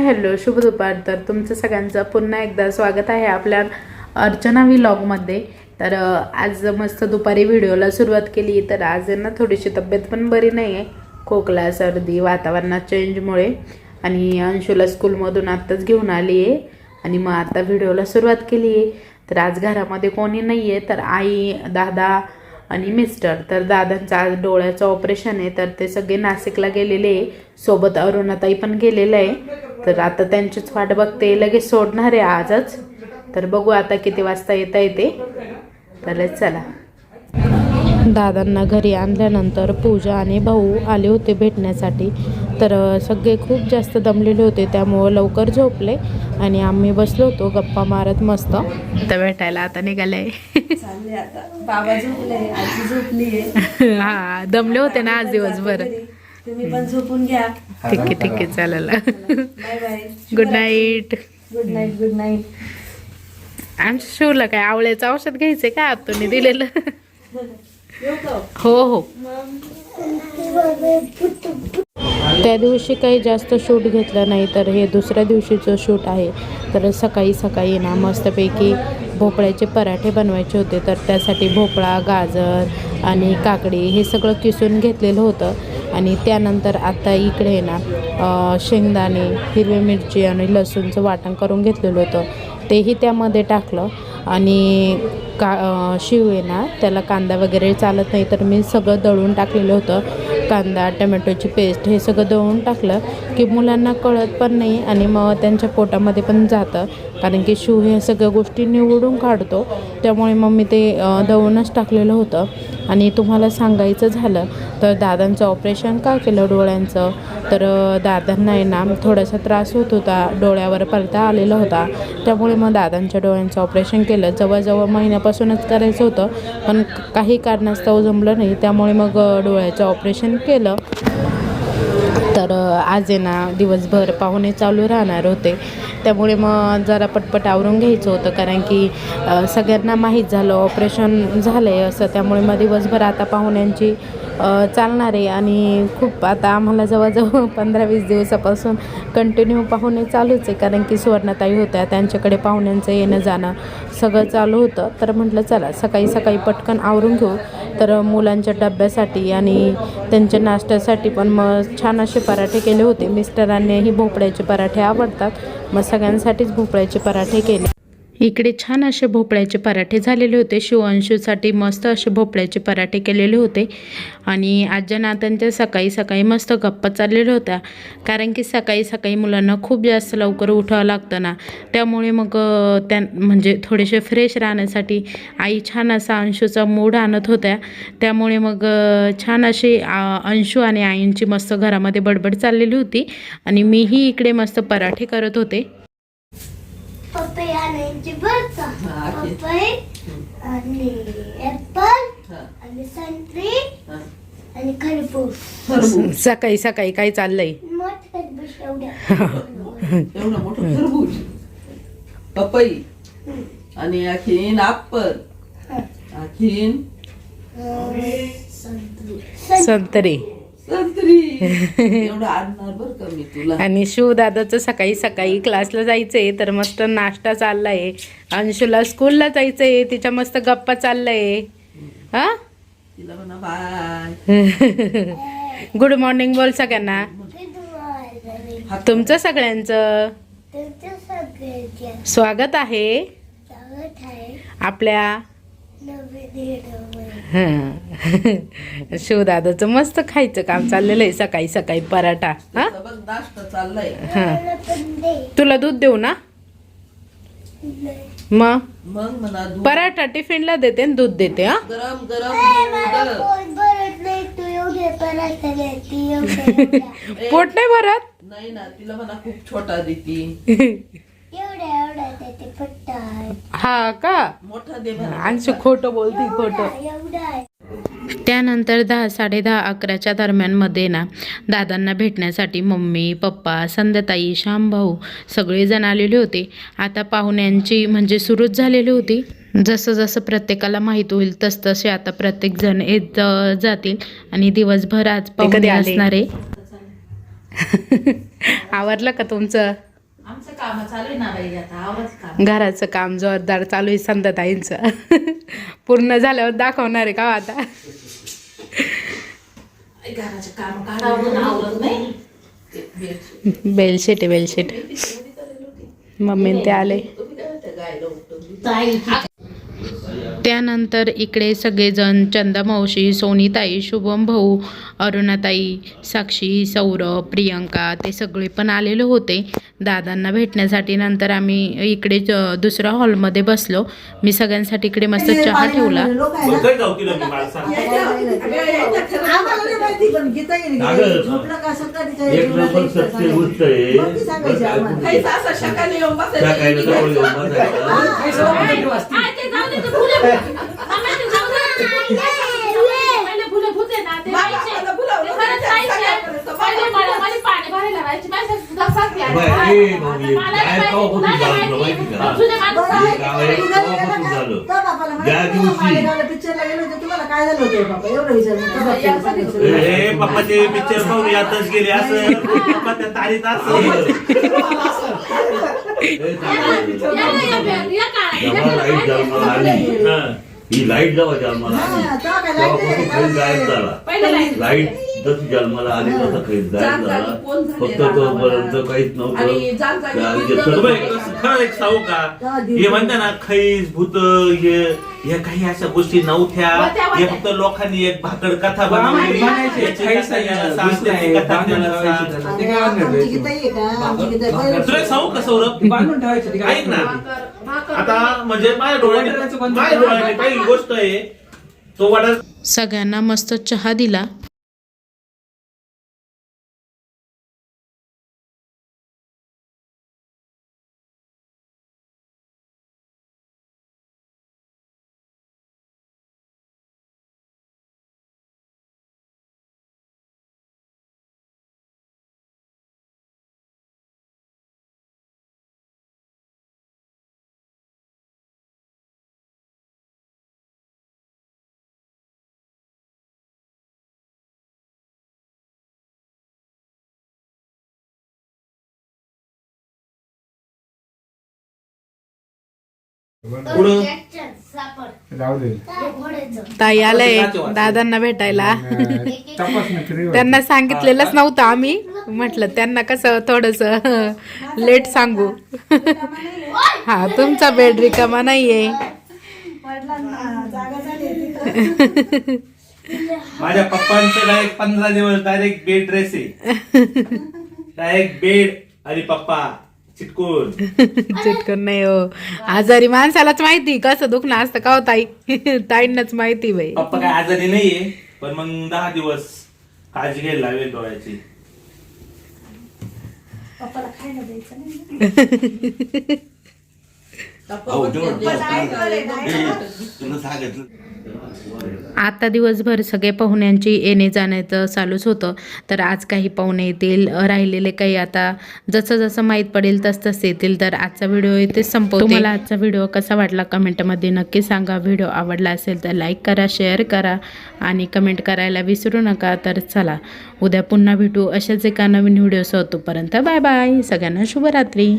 Hello शुभ दुपार. तर तुमचं सगळ्यांचं पुन्हा एकदा स्वागत आहे आपल्या अर्चना व्लॉगमध्ये. तर आज मस्त दुपारी व्हिडिओला सुरुवात केली. तर आज ना थोडीशी तब्येत पण बरी नाही आहे, खोकला सर्दी वातावरणात चेंजमुळे. आणि अंशूला स्कूलमधून आत्ताच घेऊन आली आहे आणि मग आता व्हिडिओला सुरुवात केली आहे. तर आज घरामध्ये कोणी नाही आहे, तर आई दादा आणि मिस्टर. तर दादांचं आज डोळ्याचं ऑपरेशन आहे, तर ते सगळे नाशिकला गेलेले आहे. सोबत अरुणाताई पण गेलेलं आहे. तर आता त्यांचीच वाट बघते, लगेच सोडणार आहे आजच. तर बघू आता किती वाजता येता येते. तर चला. दादांना घरी आणल्यानंतर पूजा आणि भाऊ आले होते भेटण्यासाठी. तर सगळे खूप जास्त दमलेले होते, त्यामुळं लवकर झोपले आणि आम्ही बसलो होतो गप्पा मारत मस्त. तर भेटायला आता निघाले. बाबा झोपले, आजी झोपली. हा, दमले होते ना आज दिवसभर. तुम्ही पण झोपून घ्या. ठीक आहे ठीक आहे, चालेल. Bye bye. Good night. Good night. Good night. आमच्या शिवला काय आवळ्याचं औषध घ्यायचंय का आतून दिलेलं? हो हो. त्या दिवशी काही जास्त शूट घेतलं नाही, तर हे दुसऱ्या दिवशीचं शूट आहे. तर सकाळी सकाळी ना मस्तपैकी भोपळ्याचे पराठे बनवायचे होते. तर त्यासाठी भोपळा, गाजर आणि काकडी हे सगळं किसून घेतलेलं होतं. आणि त्यानंतर आता इकडे ना शेंगदाणे, हिरवी मिरची आणि लसूणचं वाटण करून घेतलेलं होतं, तेही त्यामध्ये टाकलं. आणि शिव आहे ना, त्याला कांदा वगैरे चालत नाही, तर मी सगळं दळून टाकलेलं होतं. कांदा, टमॅटोची पेस्ट हे सगळं दळून टाकलं की मुलांना कळत पण नाही आणि मग त्यांच्या पोटामध्ये पण जातं. कारण की शिव हे सगळ्या गोष्टी निवडून काढतो, त्यामुळे मग मी ते दळूनच टाकलेलं होतं. आणि तुम्हाला सांगायचं झालं तर दादांचं ऑपरेशन का केलं डोळ्यांचं, तर दादांना आहे ना थोडासा त्रास होत होता, डोळ्यावर पडदा आलेला होता. त्यामुळे मग दादांच्या डोळ्यांचं ऑपरेशन केलं. जवळजवळ महिन्यापासूनच करायचं होतं, पण काही कारणास्तव जमलं नाही, त्यामुळे मग डोळ्याचं ऑपरेशन केलं. तर आज आहे ना दिवसभर पाहुणे चालू राहणार होते, त्यामुळे मग जरा पटपट आवरून घ्यायचं होतं. कारण की सगळ्यांना माहीत झालं ऑपरेशन झालं आहे असं, त्यामुळे मग दिवसभर आता पाहुण्यांची चालणार आहे. आणि खूप आता आम्हाला जवळजवळ 15-20 दिवसापासून कंटिन्यू पाहुणे चालूच आहे. कारण की सुवर्णाताई होत्या, त्यांच्याकडे पाहुण्यांचं येणं जाणं सगळं चालू होतं. तर म्हटलं चला सकाळी सकाळी पटकन आवरून घेऊ. तर मुलांच्या डब्यासाठी आणि त्यांच्या नाश्त्यासाठी पण मग छान असे पराठे केले होते. मिस्टरांनीही भोपळ्याचे पराठे आवडतात, मग सगळ्यांसाठीच भोपळ्याचे पराठे केले. इकडे छान असे भोपळ्याचे पराठे झालेले होते. शिवांशूसाठी मस्त असे भोपळ्याचे पराठे केलेले होते. आणि आज्या नातांच्या सकाळी सकाळी मस्त गप्पा चाललेल्या होत्या. कारण की सकाळी सकाळी मुलांना खूप जास्त लवकर उठावं लागतं ना, त्यामुळे मग म्हणजे थोडेसे फ्रेश राहण्यासाठी आई छान असा अंशूचा मूड आणत होत्या. त्यामुळे मग छान अशी अंशू आणि आईंची मस्त घरामध्ये बडबड चाललेली होती. आणि मीही इकडे मस्त पराठे करत होते. पपई आणायची बरं का. पपई आणि ॲपल आणि संत्री आणि खरबूज. सकाळी सकाळी काय चाललंय? मोठं खरबूज एवढं मोठं खरबूज, पपई आणि आणखीन ॲपल, आणखीन संत्री. एवढं आणणार बरं का मी तुला. आणि शिवदादाचं सकाळी सकाळी क्लासला जायचंय, तर मस्त नाश्ता चाललाय. अंशूला स्कूलला जायचंय, तिच्या मस्त गप्पा चाललाय. हा, तिला म्हणा बाय. गुड मॉर्निंग बोल सगळ्यांना. तुमचं सगळ्यांचं स्वागत आहे आपल्या. शिवदादाचं मस्त खायचं काम चाललेलं आहे सकाळी सकाळी पराठा. हा, नाश्ता चाललाय. तुला दूध देऊ ना? मग म्हणा पराठा टिफिनला देते आणि दूध देते. हा, गरम गरम पोट नाही भरत. नाही ना, तिला म्हणा खूप छोटा देती. हा का, मोठा दे. अंशू खोटं बोलती, खोटं. त्यानंतर 10-10:30, 11च्या दरम्यानमध्ये ना दादांना भेटण्यासाठी मम्मी, पप्पा, संध्याताई, श्यामभाऊ सगळेजण आलेले होते. आता पाहुण्यांची म्हणजे सुरूच झालेली होती. जसं जसं प्रत्येकाला माहीत होईल तसतसे आता प्रत्येकजण येत जातील आणि दिवसभर आज पाहुणे असणार आहे. आवरलं का तुमचं? आमचं काम चालू आहे ना बाई आता आवरच काम. घराचं काम जोरदार चालू आहे संध्याताईंचं. पूर्ण झाल्यावर दाखवणार आहे का आता? घराचे काम काढावं म्हणून आवरत नाही. ते बेडशीट. बेलशेट आहे बेलशेट. मम्मी ते आले. तुम्ही काय म्हणता, गायला उठवली? त्यानंतर इकडे सगळेजण चंदा मावशी, सोनीताई, शुभम भाऊ, अरुणाताई, साक्षी, सौरभ, प्रियंका ते सगळे पण आलेले होते दादांना भेटण्यासाठी. नंतर आम्ही इकडे दुसऱ्या हॉलमध्ये बसलो. मी सगळ्यांसाठी इकडे मस्त चहा ठेवला. काहीच असं शकाने येऊन बसायचं. पप्पाचे पिक्चर पाहून यातच गेले असं पप्पा त्या तारीत ही लाईट जेव्हा जन्माला आली तेव्हापासून खैर गायब झाला. लाईट जशी जन्माला आली तसा खैर गायब झाला. फक्त तोपर्यंत काहीच नव्हतं. खरं एक सांगू का, हे म्हणता ना खैस भूत हे काही अशा गोष्टी नव्हत्या. हे फक्त लोकांनी एक भाकड कथा बनवली. तुला सांगू का सौरभ, ऐक ना, आता म्हणजे माझ्या डोळ्याने पहिली गोष्ट आहे तो वाडा. सगळ्यांना मस्त चहा दिला. ताई आलंय दादांना भेटायला. त्यांना सांगितलेलंच नव्हतं आम्ही. म्हटलं त्यांना कसं थोडस लेट सांगू. हा तुमचा बेड रिकामा नाहीये. माझ्या पप्पांचं डायरेक्ट 15 दिवस डायरेक्ट बेड ड्रेस आहे. डायरेक्ट बेड आणि पप्पा चिटकून. चिटकून नाही हो, आजारी माणसालाच माहिती कसं दुखणं असतं का हो ताई. ताईंनाच माहिती बाई. पप्पा काय आजारी नाहीये, पण मग 10 दिवस काळजी घ्यायला लागेल डोळ्याची. पप्पाला खायला द्यायचं नाही. आता दिवसभर सगळे पाहुण्यांची येणे जाण्याचं चालूच होतं. तर आज काही पाहुणे येतील, राहिलेले काही आता जसं जसं माहीत पडेल तसं येतील. तर आजचा व्हिडिओ इथेच संपवते. तुम्हाला आजचा व्हिडिओ कसा वाटला कमेंटमध्ये नक्की सांगा. व्हिडिओ आवडला असेल तर लाईक करा, शेअर करा आणि कमेंट करायला विसरू नका. तर चला उद्या पुन्हा भेटू अशाच एका नवीन व्हिडिओसह. तोपर्यंत बाय बाय. सगळ्यांना शुभरात्री.